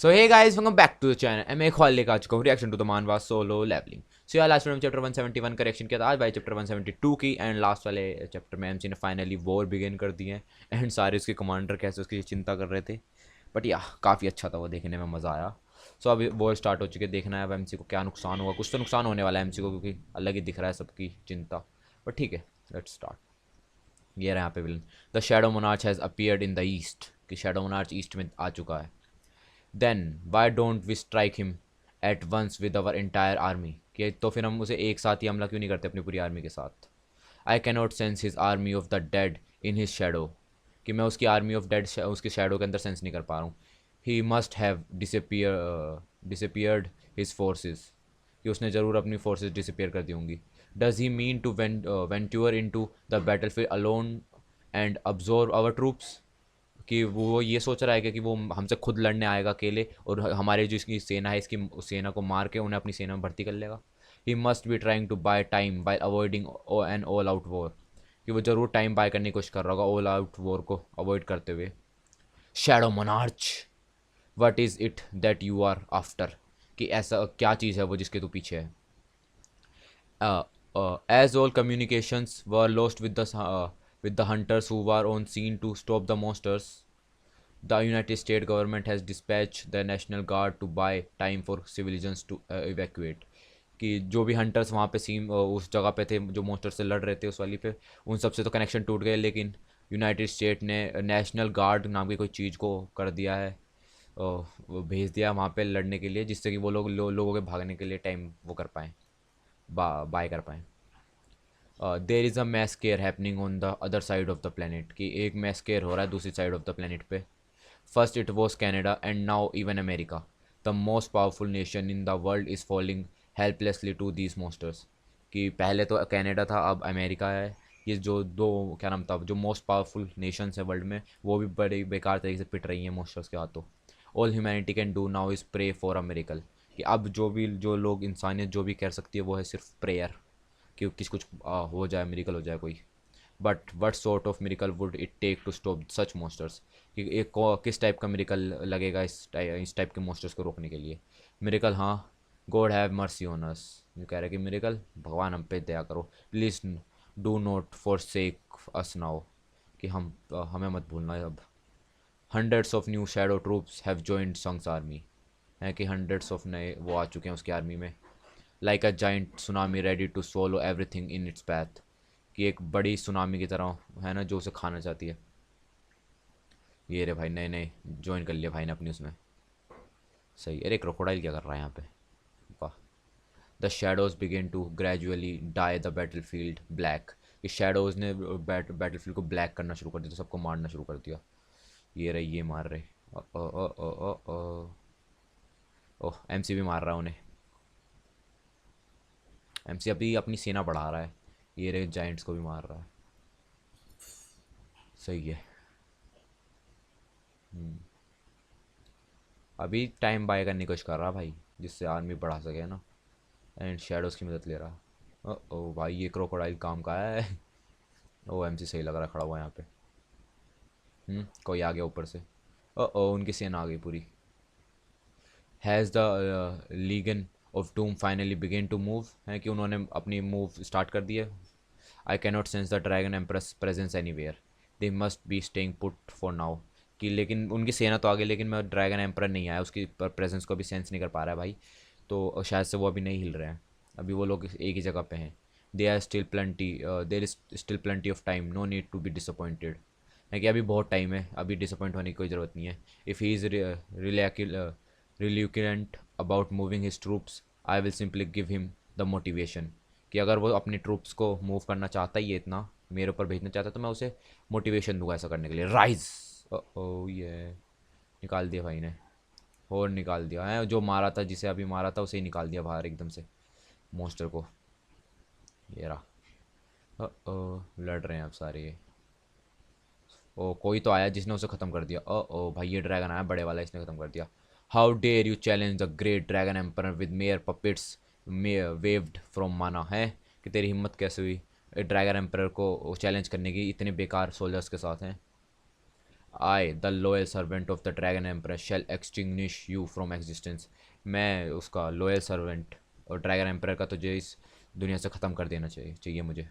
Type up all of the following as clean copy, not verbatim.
So hey guys, welcome back to the channel. मैं एक hall लेकर आ चुका हूँ रिएक्शन टू द मानवा सोलो लेवलिंग. सो यार लास्ट में चैप्टर 171 का रिएक्शन किया था, आज भाई चैप्टर 172 की. एंड लास्ट वाले चैप्टर में एमसी ने फाइनली वॉर बिगिन कर दी है. एंड सारे उसके कमांडर कैसे उसकी चिंता कर रहे थे. बट या काफ़ी अच्छा था वो, देखने में मज़ा आया. सो अभी वॉर स्टार्ट हो चुकी है, देखना है अब एमसी को क्या नुकसान हुआ. कुछ तो नुकसान होने वाला है एमसी को, क्योंकि अलग ही दिख रहा है सबकी चिंता. बट ठीक है, लेट्स स्टार्ट. ये रहा यहाँ पे villain. The shadow monarch has appeared in the east. कि शैडो मोनार्च ईस्ट में आ चुका है. Then why don't we strike him at once with our entire army. कि तो फिर हम उसे एक साथ ही हमला क्यों नहीं करते अपनी पूरी आर्मी के साथ. I cannot sense his army of the dead in his shadow. कि मैं उसकी आर्मी ऑफ डेड उसके शेडो के अंदर सेंस नहीं कर पा रहा हूँ. He must have disappeared his forces. कि उसने ज़रूर अपनी फोर्सेज डिसपियर कर दी होंगी. Does he mean to venture into the battle field alone and absorb our troops. कि वो ये सोच रहा है कि वो हमसे खुद लड़ने आएगा अकेले, और हमारे जो इसकी सेना है इसकी सेना को मार के उन्हें अपनी सेना में भर्ती कर लेगा. He must be trying to buy time by avoiding an all out war. कि वो ज़रूर टाइम बाय करने की कोशिश कर रहा होगा ऑल आउट वॉर को अवॉइड करते हुए. Shadow monarch, what is it that you are after. कि ऐसा क्या चीज़ है वो जिसके तू पीछे है. As all communications were lost with the hunters who were on scene to stop the monsters, the United States government has dispatched the National Guard to buy time for civilians to evacuate. कि जो भी hunters वहाँ पे scene उस जगह पे थे जो मॉन्स्टर से लड़ रहे थे उस वाली पे, उन सब से तो कनेक्शन टूट गए, लेकिन यूनाइटेड स्टेट ने नेशनल गार्ड नाम की कोई चीज़ को कर दिया है. वो भेज दिया वहाँ पे लड़ने के लिए, जिससे कि वो लोगों के भागने के लिए टाइम वो कर पाएँ, बाय कर पाएँ. There is a massacre happening on the other side of the planet. कि एक मैस केयर हो रहा है दूसरी साइड ऑफ द प्लानट पे. First it was Canada and now even America. The most powerful nation in the world is following helplessly to these monsters. कि पहले तो कनाडा था, अब अमेरिका है. ये जो दो क्या नाम था, जो मोस्ट पावरफुल नेशंस है वर्ल्ड में, वो भी बड़े बेकार तरीके से पिट रही हैं monsters के हाथों. All humanity can do now is pray for a miracle. कि अब जो लोग इंसानियत जो भी कर सकती है वो है सिर्फ प्रेयर. कि किस कुछ हो जाए, मिरेकल हो जाए कोई. But what sort of miracle would it take to stop such monsters. कि एक किस टाइप का मिरेकल लगेगा इस टाइप के monsters को रोकने के लिए. मिरेकल, हाँ. God have mercy on us. ये कह रहे हैं कि मिरेकल, भगवान हम पे दया करो, please do not for sake us now. कि हमें मत भूलना अब. Hundreds of new shadow troops have joined संग्स army. है कि हंड्रेड्स ऑफ नए वो आ चुके हैं उसकी आर्मी में. Like a giant tsunami ready to swallow everything in its path. कि एक बड़ी सुनामी की तरह है ना, जो उसे खाना चाहती है. ये रे भाई, नए नए ज्वाइन कर लिया भाई ने अपनी उसमें. सही. अरे क्रोकोडाइल क्या कर रहा है यहाँ पे. वाह. The shadows begin to gradually dye the battle field black. इस शेडोज ने बैटल फील्ड को ब्लैक करना शुरू कर दिया, सबको मारना शुरू कर दिया. ये रहे, ये मार रहे. ओह, एमसी भी मार रहा है उन्हें. एमसी अभी अपनी सेना बढ़ा रहा है. ये रे, जाइंट्स को भी मार रहा है. सही है. अभी टाइम बाय करने की कोशिश कर रहा भाई, जिससे आर्मी बढ़ा सके ना. एंड शेडोज़ की मदद ले रहा. ओ भाई, ये क्रोकोडाइल काम का है. ओ, एमसी सही लग रहा है खड़ा हुआ यहाँ पे. कोई आ गया ऊपर से. ओ, उनकी सेना आ गई पूरी. Has the legion of doom finally begin to move. है कि उन्होंने अपनी मूव स्टार्ट कर दी है. I cannot sense the dragon empress presence anywhere. They must be staying put for now. कि लेकिन उनकी सेना तो आगे, लेकिन मैं ड्रैगन एम्पर नहीं आया, उसकी प्रेजेंस को भी सेंस नहीं कर पा रहा है भाई. तो शायद से वो अभी नहीं हिल रहे हैं. अभी वो लोग एक ही जगह पे हैं. They are still plenty there is still plenty of time, no need to be disappointed. है कि अभी बहुत टाइम है, अभी डिसअपॉइंट होने की कोई ज़रूरत नहीं है. If he is reluctant about moving his troops, I will simply give him the motivation. कि अगर वो अपनी ट्रूप्स को मूव करना चाहता ही है, इतना मेरे ऊपर भेजना चाहता है, तो मैं उसे मोटिवेशन दूंगा ऐसा करने के लिए. राइज. ओ ये निकाल दिया भाई ने. और निकाल दिया है, जो मारा था, जिसे अभी मारा था उसे ही निकाल दिया बाहर एकदम से, मॉन्स्टर को. ये रहा. लड़ रहे हैं अब सारे ये. ओ, कोई तो आया जिसने उसे ख़त्म कर दिया. ओ भाई, ये ड्रैगन आया बड़े वाला, इसने ख़त्म कर दिया. How dare you challenge the great dragon emperor with mere puppets waved from mana. है कि तेरी हिम्मत कैसे हुई ड्रैगन एम्पर को चैलेंज करने की, इतने बेकार सोल्जर्स के साथ हैं. I the loyal servant of the dragon ember shall extinguish you from existence. मैं उसका लोयल सर्वेंट और ड्रैगन एम्पर का तुझे इस दुनिया से ख़त्म कर देना चाहिए मुझे।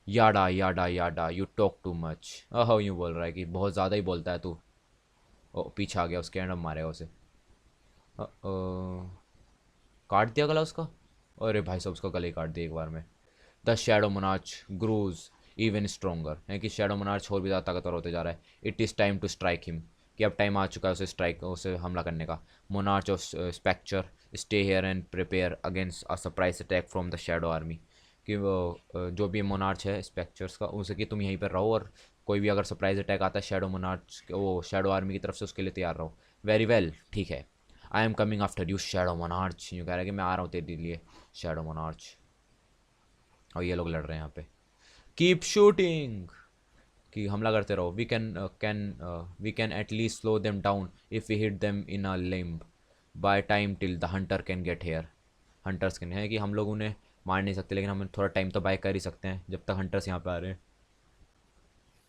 Yada yada yada you talk too much. Oh यूँ बोल रहा है कि बहुत ज़्यादा ही बोलता है तू। ओ पीछे आ गया, उसके एंड मारेगा उसे। काट दिया गला उसका। अरे भाई साहब, उसका गले ही काट दिया एक बार में। The shadow monarch grows even stronger है कि शैडो मोनार्च और भी ज़्यादा ताकतवर होते जा रहा है। It is time to strike him, कि अब टाइम आ चुका है उसे हमला करने का। Monarch of spectre stay here and prepare against a surprise attack from the shadow army. कि वो जो भी मोनार्च है स्पेक्चर्स का, उसे कि तुम यहीं पर रहो और कोई भी अगर सरप्राइज अटैक आता है शैडो मोनार्च वो शैडो आर्मी की तरफ से, उसके लिए तैयार रहो। वेरी वेल, ठीक है। I am coming after you shadow monarch. यूँ कह रहा है कि मैं आ रहा हूँ तेरे लिए शैडो मोनार्च। और ये लोग लड़ रहे हैं यहाँ पे। कीप शूटिंग, कि हमला करते रहो। We can at least slow them down if we hit them in a limb buy time till the hunter can get here. Hunters can है कि हम लोग उन्हें मार नहीं सकते, लेकिन हम थोड़ा टाइम तो बाय कर ही सकते हैं जब तक हंटर्स यहाँ पे आ रहे हैं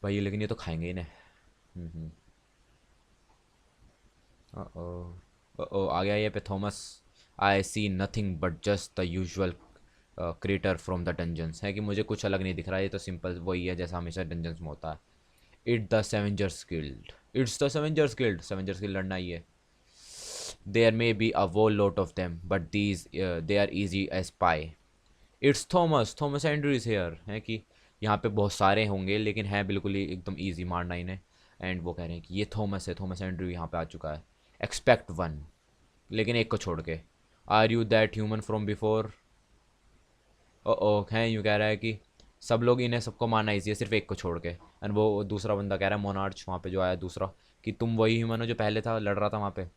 भाई। लेकिन ये तो खाएंगे इन्हें। हम्म। ओ आ गया ये पे Thomas. I see nothing but just the usual creator from the dungeons है कि मुझे कुछ अलग नहीं दिख रहा है, ये तो सिंपल वही है जैसा हमेशा डंजन्स में होता है। It's the scavengers guild. Scavengers guild लड़ना ही है। There may be a whole lot of them but these they are easy as pie. It's Thomas Andrew is here है कि यहाँ पे बहुत सारे होंगे लेकिन है बिल्कुल ही एकदम ईजी मारना इन्हें। एंड वो कह रहे हैं कि ये थॉमस है, थॉमस एंड्रू यहाँ पे आ चुका है। एक्सपेक्ट वन, लेकिन एक को छोड़ के। Are you that human from before. Oh है यूँ कह रहा है कि सब लोग इन्हें सबको मारना ईजी है सिर्फ एक को छोड़ के। एंड वो दूसरा बंदा कह रहा है मोनार्च वहाँ पे जो आया दूसरा, कि तुम वही ह्यूमन हो जो पहले था लड़ रहा था वहाँ पे।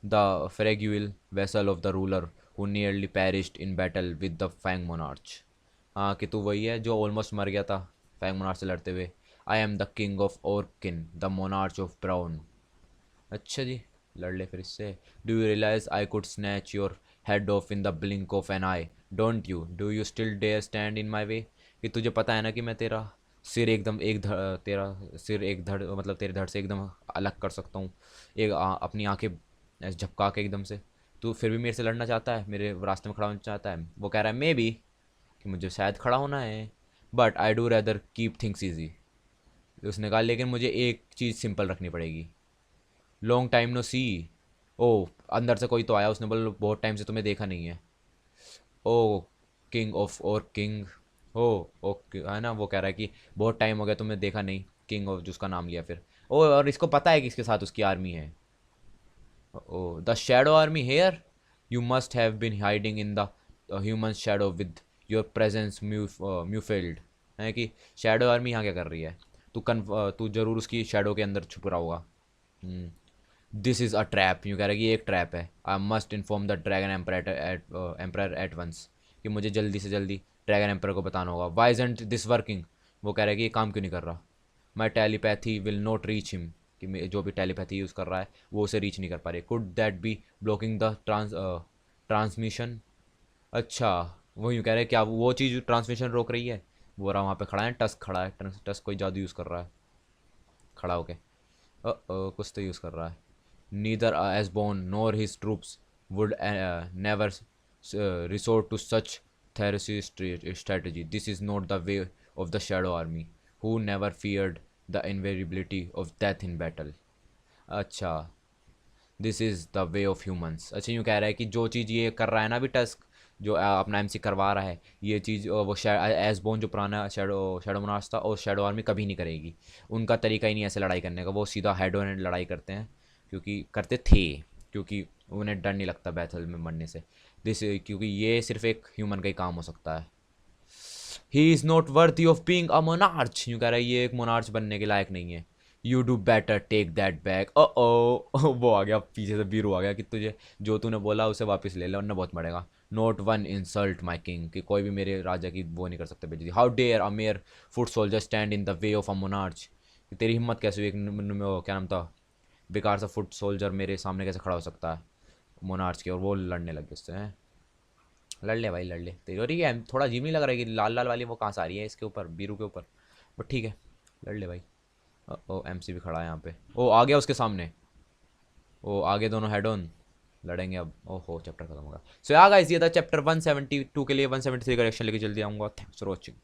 The fragile vessel of the ruler who nearly perished in battle with the fang monarch. हाँ कि तू वही है जो ऑलमोस्ट मर गया था फैंग मोनार्च से लड़ते हुए। I am the king of ओरकिन द मोनार्च ऑफ ब्राउन। अच्छा जी, लड़ ले फिर इससे। Do you realise I could snatch your head off in the blink of an eye don't you, do you still dare stand in my way. कि तुझे पता है ना कि मैं तेरा सिर एकदम तेरा सिर एक धड़ मतलब तेरे धड़ से एकदम अलग कर सकता हूँ एक अपनी आंखें ऐसे झपका के एकदम से। तू फिर भी मेरे से लड़ना चाहता है, मेरे रास्ते में खड़ा होना चाहता है। वो कह रहा है मे बी, कि मुझे शायद खड़ा होना है, but I do rather keep things easy. उसने कहा लेकिन मुझे एक चीज़ सिंपल रखनी पड़ेगी। लॉन्ग टाइम नो सी। ओ अंदर से कोई तो आया, उसने बोला बहुत टाइम से तुम्हें देखा नहीं है। ओ किंग ऑफ और किंग। ओ ओके है ना, वो कह रहा है कि बहुत टाइम हो गया तुमने देखा नहीं। किंग ऑफ जिसका नाम लिया फिर। ओ और इसको पता है कि इसके साथ उसकी आर्मी है। Oh the shadow army here, you must have been hiding in the human shadow with your presence muffled. है कि शैडो आर्मी यहाँ क्या कर रही है। तू जरूर उसकी शैडो के अंदर छुप रहा होगा। दिस इज़ अ ट्रैप, यूँ कह रहा है कि ये एक ट्रैप है। I must inform the dragon emperor at once, कि मुझे जल्दी से जल्दी ड्रैगन एम्पर को बताना होगा। Why isn't this working. वो कह रहा है कि ये काम क्यों नहीं कर रहा। My telepathy will not reach him, कि जो भी टेलीपैथी यूज़ कर रहा है वो उसे रीच नहीं कर पा रही। Could that be blocking the transmission. अच्छा, वो यूँ कह रहे हैं क्या वो चीज़ ट्रांसमिशन रोक रही है। वो रहा वहाँ पे खड़ा है, टस्क खड़ा है, टस्क कोई जादू यूज़ कर रहा है खड़ा होके। कुछ तो यूज़ कर रहा है। Neither Asbone nor his troops would never resort to such theretic strategy. This is not the way of the Shadow Army, who never feared the invariability of death in battle. अच्छा, this is the way of humans. अच्छा यूँ कह रहा है कि जो चीज़ ये कर रहा है ना अभी टस्क, जो अपना एमसी करवा रहा है, ये चीज़ वो एसबोन जो पुराना शैडो शैडो मोनार्च था और शैडो आर्मी कभी नहीं करेगी। उनका तरीका ही नहीं ऐसे लड़ाई करने का, वो सीधा हेड ऑन हेड लड़ाई करते हैं, क्योंकि करते थे, क्योंकि उन्हें डर नहीं लगता बैटल में मरने से। दिस क्योंकि ये सिर्फ एक ह्यूमन का ही काम हो सकता है। He is not worthy of being a monarch, यूँ कह रहा है ये एक मोनार्च बनने के लायक नहीं है। You do better take that back. Oh वो आ गया पीछे से, बीरू आ गया कि तुझे जो तूने बोला उसे वापस ले ले वरना बहुत मरेगा। नोट वन इंसल्ट माई किंग, कि कोई भी मेरे राजा की वो नहीं कर सकता बेइज्जती। How dare a mere foot soldier stand in the way of a monarch. तेरी हिम्मत कैसे हुई एक क्या नाम था, बेकार सा फुट सोल्जर मेरे सामने कैसे खड़ा हो सकता है मोनार्च के। और वो लड़ने लग गए उससे हैं। लड़ ले भाई लड़ ले तेरी। और ये थोड़ा अजीब नहीं लग रहा है कि लाल लाल वाली वो कहाँ से आ रही है इसके ऊपर बीरू के ऊपर, बट ठीक है लड़ ले भाई। ओ एमसी भी खड़ा है यहाँ पे। ओ आ गया उसके सामने। ओ आगे दोनों हेड ऑन लड़ेंगे अब। ओहो चैप्टर खत्म होगा। सो या गाइस ये था चैप्टर 172 के लिए 173 का रिएक्शन लेके जल्दी आऊँगा। Thanks for watching.